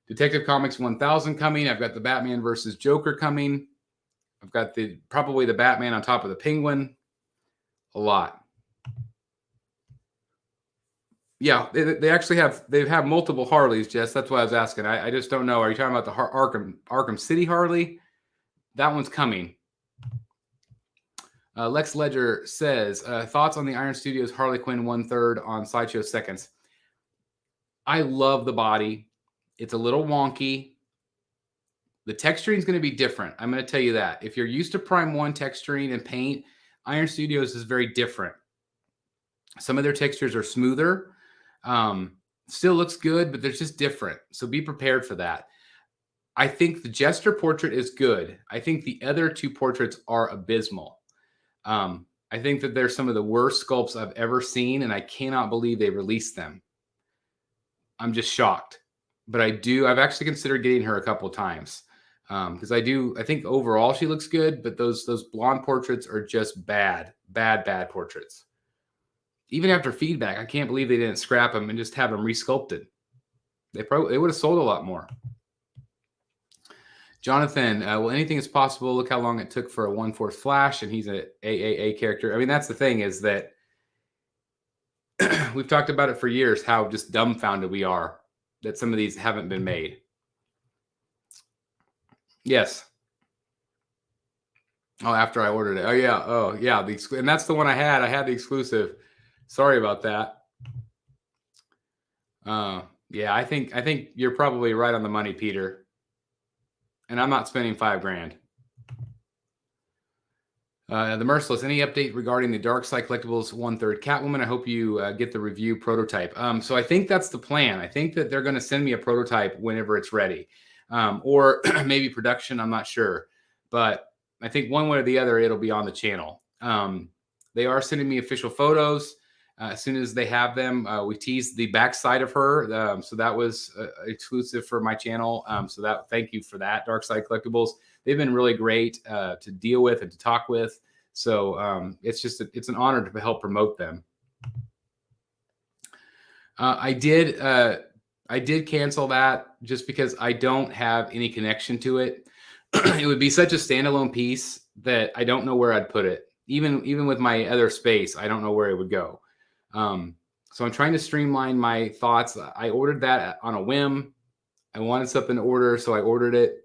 Detective Comics 1000 coming. I've got the Batman versus Joker coming. I've got probably the Batman on top of the Penguin. A lot. Yeah, they actually have multiple Harleys, Jess. That's what I was asking. I just don't know. Are you talking about the Arkham City Harley? That one's coming. Lex Ledger says, thoughts on the Iron Studios Harley Quinn 1/3 on Sideshow Seconds. I love the body. It's a little wonky. The texturing is going to be different. I'm going to tell you that. If you're used to Prime 1 texturing and paint, Iron Studios is very different. Some of their textures are smoother. Still looks good, but they're just different. So be prepared for that. I think the Jester portrait is good. I think the other two portraits are abysmal. I think that they're some of the worst sculpts I've ever seen, and I cannot believe they released them. I'm just shocked. But I've actually considered getting her a couple of times. Because I think overall she looks good, but those blonde portraits are just bad portraits. Even after feedback, I can't believe they didn't scrap them and just have them resculpted. They would have sold a lot more. Jonathan, well, anything is possible. Look how long it took for a 1/4 Flash, and he's an AAA character. I mean, that's the thing is that we've talked about it for years, how just dumbfounded we are that some of these haven't been made. Yes. Oh, after I ordered it. Oh, yeah. And that's the one I had. I had the exclusive. Sorry about that. Yeah, I think you're probably right on the money, Peter. And I'm not spending $5,000. The Merciless, any update regarding the Darkseid Collectibles 1/3 Catwoman? I hope you get the review prototype. So I think that's the plan. I think that they're going to send me a prototype whenever it's ready. Or maybe production, I'm not sure. But I think one way or the other, it'll be on the channel. They are sending me official photos. As soon as they have them, we teased the backside of her. So that was exclusive for my channel. Thank you for that, Darkseid Collectibles. They've been really great to deal with and to talk with. So it's an honor to help promote them. I did cancel that just because I don't have any connection to it. It would be such a standalone piece that I don't know where I'd put it. Even with my other space, I don't know where it would go. So I'm trying to streamline my thoughts. I ordered that on a whim. I wanted something to order, so I ordered it.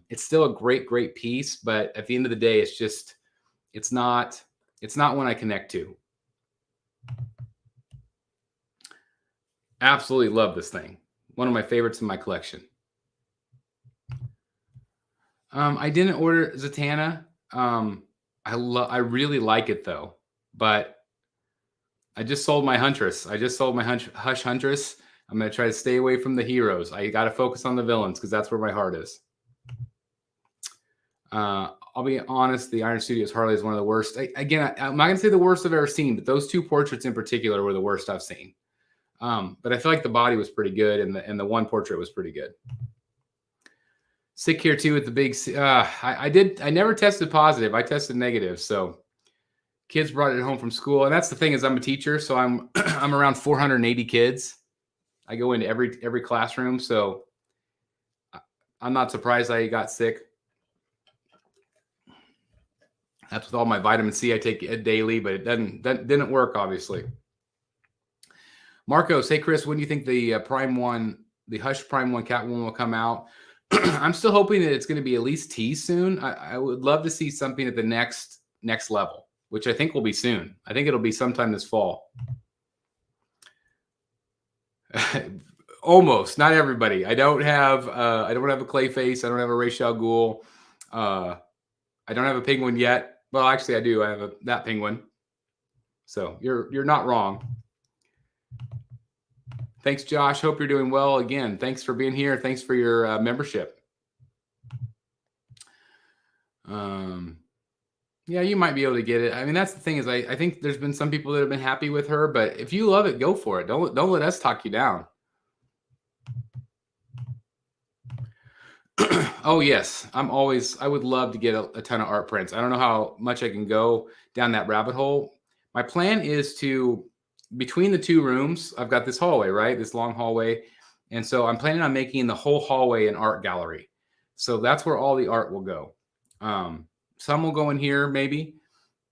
It's still a great piece, but at the end of the day, it's not one I connect to. Absolutely love this thing. one of my favorites in my collection. I didn't order Zatanna. I really like it though, but I just sold my Huntress. I just sold my Hush Huntress. I'm going to try to stay away from the heroes. I got to focus on the villains because that's where my heart is. I'll be honest, the Iron Studios Harley is one of the worst. I'm not going to say the worst I've ever seen, but those two portraits in particular were the worst I've seen. But I feel like the body was pretty good, and the one portrait was pretty good. Sick here too with the big. I never tested positive. I tested negative. So kids brought it home from school, and that's the thing is I'm a teacher, so I'm I'm around 480 kids. I go into every classroom, so I'm not surprised I got sick. That's with all my vitamin C I take daily, but that didn't work, obviously. Marcos, hey Chris, when do you think the Prime 1, the Hush Prime 1 Catwoman will come out? I'm still hoping that it's going to be at least teased soon. I would love to see something at the next level, which I think will be soon. I think it'll be sometime this fall. Almost, not everybody. I don't have a Clayface. I don't have a Ra's al Ghul. I don't have a Penguin yet. Well, actually, I do. I have that Penguin. So you're not wrong. Thanks, Josh. Hope you're doing well. Again, thanks for being here. Thanks for your membership. Yeah, you might be able to get it. I mean, that's the thing is I think there's been some people that have been happy with her, but if you love it, go for it. Don't let us talk you down. Oh, yes. I would love to get a ton of art prints. I don't know how much I can go down that rabbit hole. My plan is to, between the two rooms, I've got this hallway, right? This long hallway. And so I'm planning on making the whole hallway an art gallery. So that's where all the art will go. Some will go in here maybe,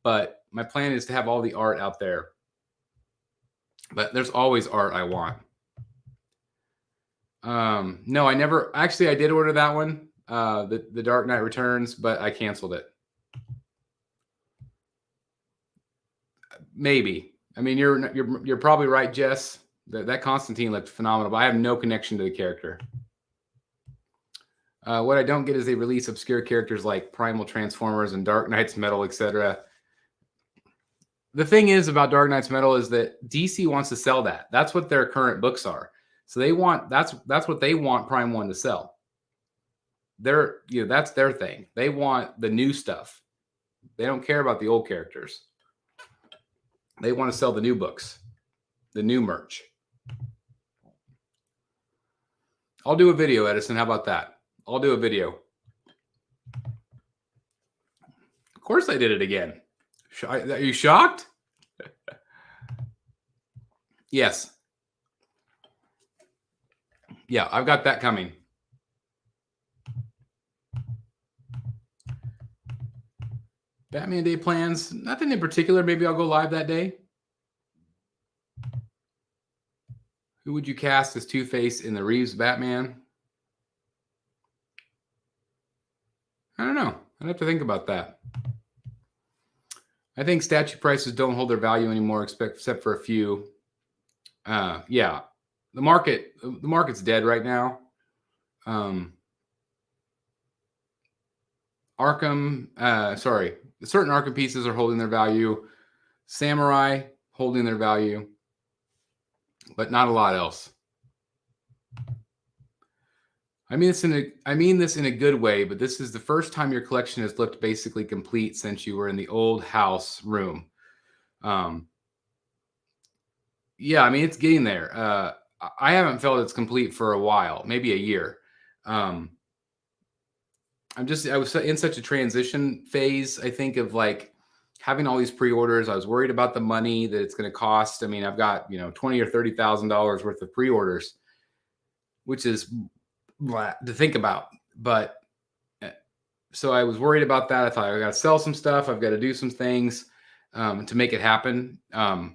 but my plan is to have all the art out there. But there's always art I want. No, I never, actually I did order that one, the Dark Knight Returns, but I canceled it. Maybe. I mean, you're probably right, Jess. That Constantine looked phenomenal, but I have no connection to the character. What I don't get is they release obscure characters like Primal Transformers and Dark Knight's Metal, etc. The thing is about Dark Knight's Metal is that DC wants to sell that. That's what their current books are. So they want that's what they want Prime 1 to sell. That's their thing. They want the new stuff. They don't care about the old characters. They want to sell the new books, the new merch. I'll do a video, Edison. How about that? I'll do a video. Of course I did it again. Are you shocked? Yes. Yeah, I've got that coming. Batman Day plans, nothing in particular. Maybe I'll go live that day. Who would you cast as Two-Face in the Reeves Batman? I don't know. I'd have to think about that. I think statue prices don't hold their value anymore, except for a few. Yeah, the market's dead right now. Arkham, certain Arkham pieces are holding their value. Samurai holding their value, but not a lot else. I mean this in a good way, but this is the first time your collection has looked basically complete since you were in the old house room. Yeah, I mean it's getting there. I haven't felt it's complete for a while, maybe a year. I was in such a transition phase, I think, of like having all these pre-orders. I was worried about the money that it's going to cost. I mean, I've got, $20,000 or $30,000 worth of pre-orders, which is to think about. But so I was worried about that. I thought I got to sell some stuff. I've got to do some things to make it happen. And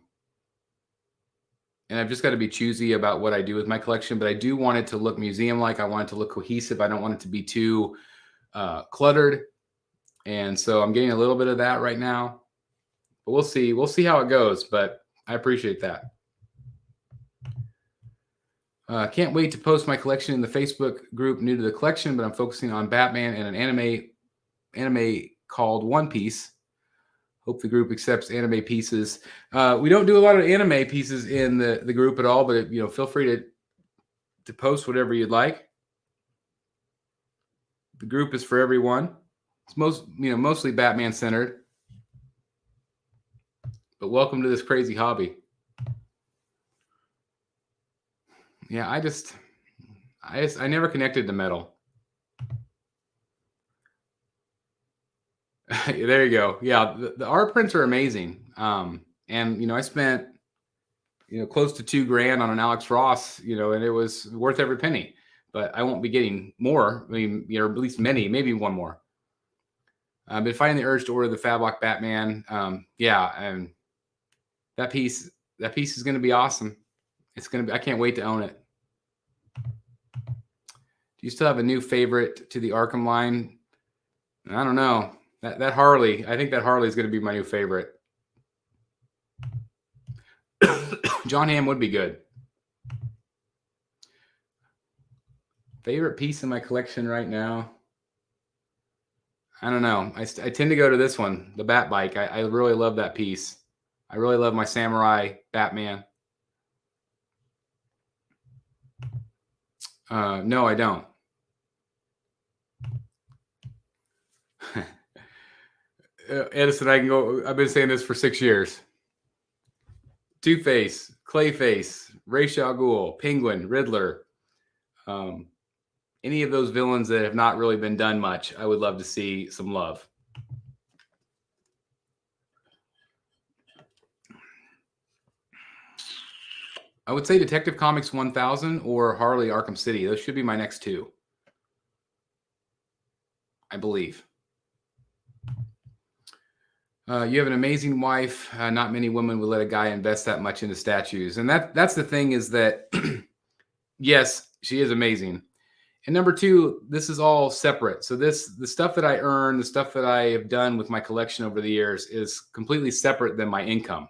I've just got to be choosy about what I do with my collection. But I do want it to look museum-like. I want it to look cohesive. I don't want it to be too cluttered. And so I'm getting a little bit of that right now. But we'll see. We'll see how it goes. But I appreciate that. Can't wait to post my collection in the Facebook group new to the collection, but I'm focusing on Batman and an anime called One Piece. Hope the group accepts anime pieces. We don't do a lot of anime pieces in the group at all, but feel free to post whatever you'd like. The group is for everyone. It's mostly Batman centered. But welcome to this crazy hobby. Yeah, I never connected to metal. There you go. Yeah, the art prints are amazing. And I spent close to $2,000 on an Alex Ross, and it was worth every penny. But I won't be getting more. I mean, at least maybe one more. I've been fighting the urge to order the Fablock Batman. And that piece is going to be awesome. I can't wait to own it. Do you still have a new favorite to the Arkham line? I don't know. That Harley, I think that Harley is going to be my new favorite. John Hamm would be good. Favorite piece in my collection right now? I don't know. I tend to go to this one, the Bat Bike. I really love that piece. I really love my Samurai Batman. No, I don't. Edison, I can go. I've been saying this for 6 years. Two-Face, Clayface, Ra's al Ghul, Penguin, Riddler. Any of those villains that have not really been done much, I would love to see some love. I would say Detective Comics 1000 or Harley Arkham City. Those should be my next two, I believe. You have an amazing wife. Not many women would let a guy invest that much into statues. And that's the thing is that, yes, she is amazing. And number two, this is all separate. So the stuff that I earn, the stuff that I have done with my collection over the years is completely separate than my income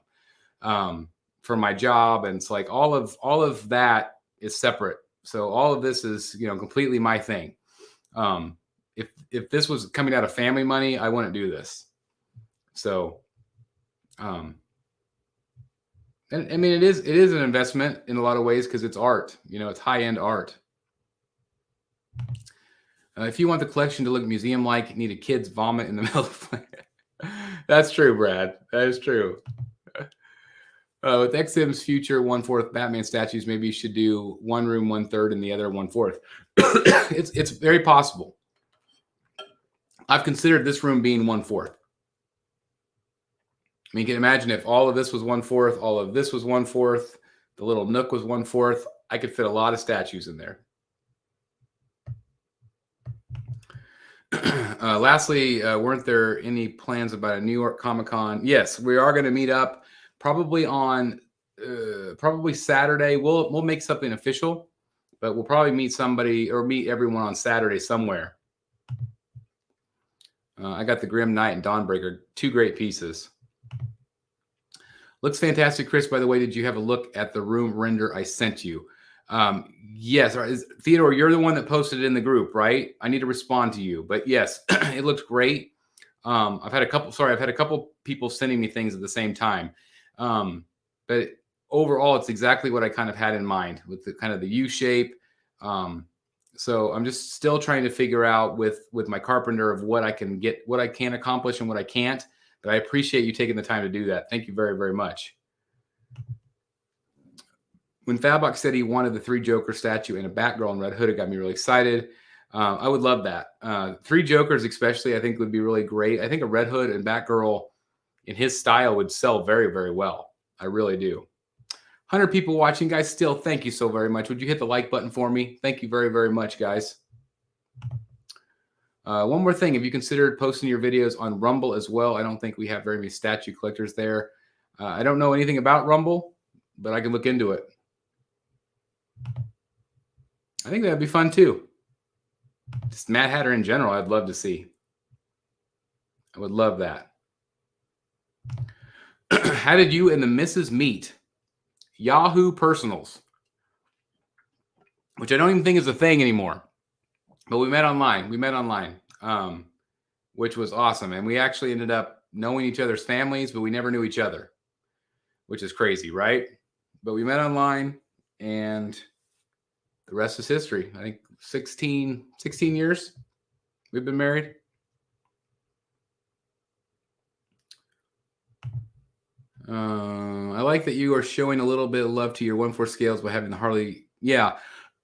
from my job. And it's like all of that is separate. So all of this is, completely my thing. If this was coming out of family money, I wouldn't do this. So, and I mean, it is an investment in a lot of ways because it's art, it's high-end art. If you want the collection to look museum-like, need a kid's vomit in the middle of the plant. That's true, Brad. That is true. With XM's future 1/4 Batman statues, maybe you should do one room 1/3 and the other 1/4. It's very possible. I've considered this room being 1/4. I mean, you can imagine if all of this was 1/4, all of this was 1/4, the little nook was 1/4, I could fit a lot of statues in there. Lastly, weren't there any plans about a New York Comic-Con? Yes, we are going to meet up probably on Saturday. We'll make something official, but we'll probably meet somebody or meet everyone on Saturday somewhere. I got the Grim Knight and Dawnbreaker, two great pieces. Looks fantastic, Chris. By the way, did you have a look at the room render I sent you? Yes. Theodore, you're the one that posted it in the group, right? I need to respond to you. But yes, it looks great. I've had a couple people sending me things at the same time. But overall, it's exactly what I kind of had in mind with the kind of the U shape. So I'm just still trying to figure out with my carpenter of what I can get, what I can accomplish and what I can't. But I appreciate you taking the time to do that. Thank you very, very much. When Fablock said he wanted the 3 Joker statue and a Batgirl in Red Hood, it got me really excited. I would love that. 3 Jokers especially, I think, would be really great. I think a Red Hood and Batgirl in his style would sell very, very well. I really do. 100 people watching, guys. Still, thank you so very much. Would you hit the like button for me? Thank you very, very much, guys. One more thing. Have you considered posting your videos on Rumble as well? I don't think we have very many statue collectors there. I don't know anything about Rumble, but I can look into it. I think that'd be fun too. Just Mad Hatter in general, I'd love to see. I would love that. How did you and the missus meet? Yahoo Personals. which I don't even think is a thing anymore. But we met online. Which was awesome. And we actually ended up knowing each other's families, but we never knew each other, which is crazy, right? But we met online, and the rest is history. I think 16 years we've been married. I like that you are showing a little bit of love to your 1/4 scales by having the Harley. Yeah.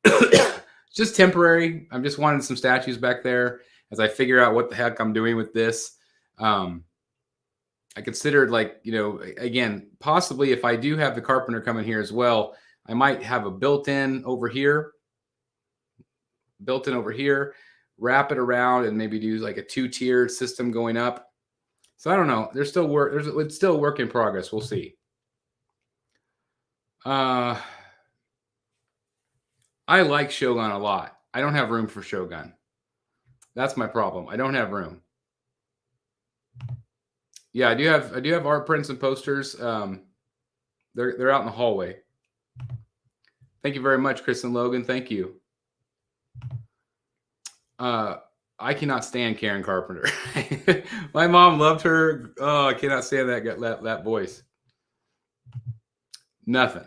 It's just temporary. I'm just wanting some statues back there as I figure out what the heck I'm doing with this. I considered, like, you know, again, possibly if I do have the carpenter come in here as well, I might have a built-in over here, wrap it around, and maybe do like a 2-tiered system going up. So I don't know. There's still work. It's still a work in progress. We'll see. I like Shogun a lot. I don't have room for Shogun. That's my problem. I don't have room. Yeah, I do have art prints and posters. They're out in the hallway. Thank you very much, Chris and Logan. Thank you. I cannot stand Karen Carpenter. My mom loved her. Oh, I cannot stand that voice. Nothing.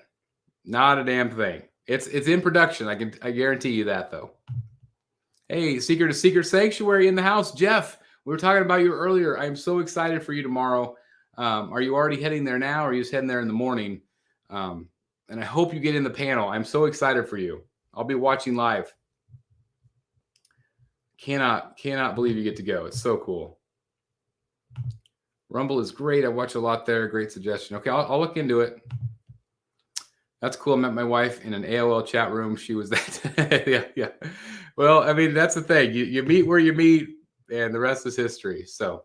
Not a damn thing. It's in production. I guarantee you that, though. Hey, Secret Sanctuary in the house, Jeff. We were talking about you earlier. I'm so excited for you tomorrow. Are you already heading there now, or are you just heading there in the morning? And I hope you get in the panel. I'm so excited for you. I'll be watching live. Cannot believe you get to go. It's so cool. Rumble is great. I watch a lot there. Great suggestion. Okay, I'll look into it. That's cool. I met my wife in an AOL chat room. She was that. Yeah. Well, I mean, that's the thing. You meet where you meet, and the rest is history. So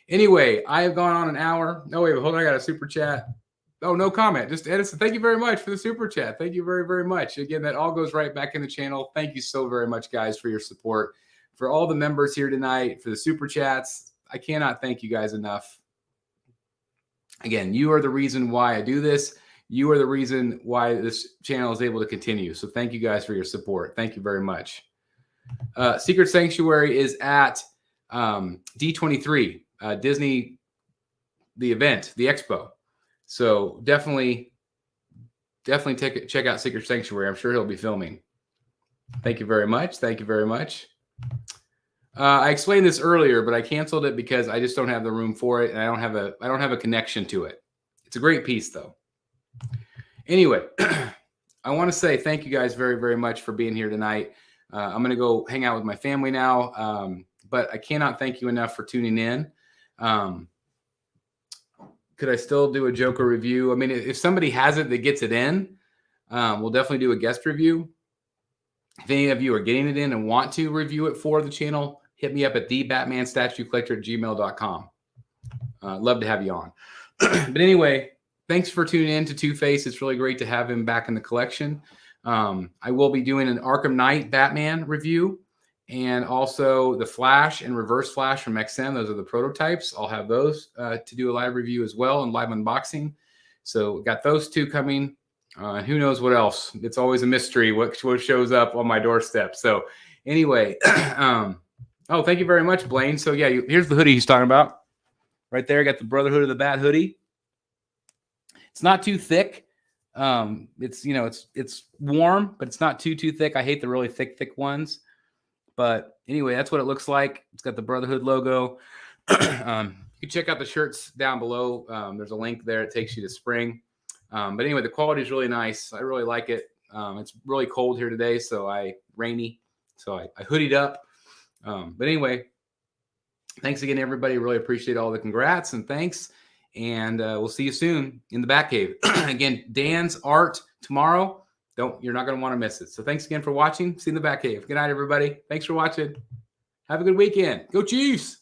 anyway, I have gone on an hour. No, wait, hold on. I got a super chat. Oh, no comment. Just Edison. Thank you very much for the super chat. Thank you very, very much. Again, that all goes right back in the channel. Thank you so very much, guys, for your support. For all the members here tonight, for the super chats, I cannot thank you guys enough. Again, you are the reason why I do this. You are the reason why this channel is able to continue. So thank you guys for your support. Thank you very much. Secret Sanctuary is at D23, Disney, the event, the expo. So definitely check out Secret Sanctuary. I'm sure he'll be filming. Thank you very much. Thank you very much. I explained this earlier, but I canceled it because I just don't have the room for it, and I don't have a connection to it. It's a great piece, though. Anyway, I want to say thank you guys very, very much for being here tonight. I'm going to go hang out with my family now, but I cannot thank you enough for tuning in. Could I still do a Joker review? I mean, if somebody has it that gets it in, we'll definitely do a guest review. If any of you are getting it in and want to review it for the channel, hit me up at thebatmanstatuecollector@gmail.com. Love to have you on. But anyway, thanks for tuning in to Two-Face. It's really great to have him back in the collection. I will be doing an Arkham Knight Batman review, and also the Flash and Reverse Flash from XM. Those are the prototypes. I'll have those to do a live review as well, and live unboxing. So got those two coming. And who knows what else? It's always a mystery what shows up on my doorstep. So anyway, oh, thank you very much, Blaine. So yeah, here's the hoodie he's talking about. Right there, got the Brotherhood of the Bat hoodie. It's not too thick. It's warm, but it's not too thick. I hate the really thick ones. But anyway, that's what it looks like. It's got the Brotherhood logo. You can check out the shirts down below. There's a link there. It takes you to Spring. But anyway, the quality is really nice. I really like it. It's really cold here today, so rainy. So I hoodied up. But anyway, thanks again, everybody. Really appreciate all the congrats and thanks. And we'll see you soon in the Batcave. Again, Dan's art tomorrow. You're not going to want to miss it. So thanks again for watching. See you in the Batcave. Good night, everybody. Thanks for watching. Have a good weekend. Go Chiefs.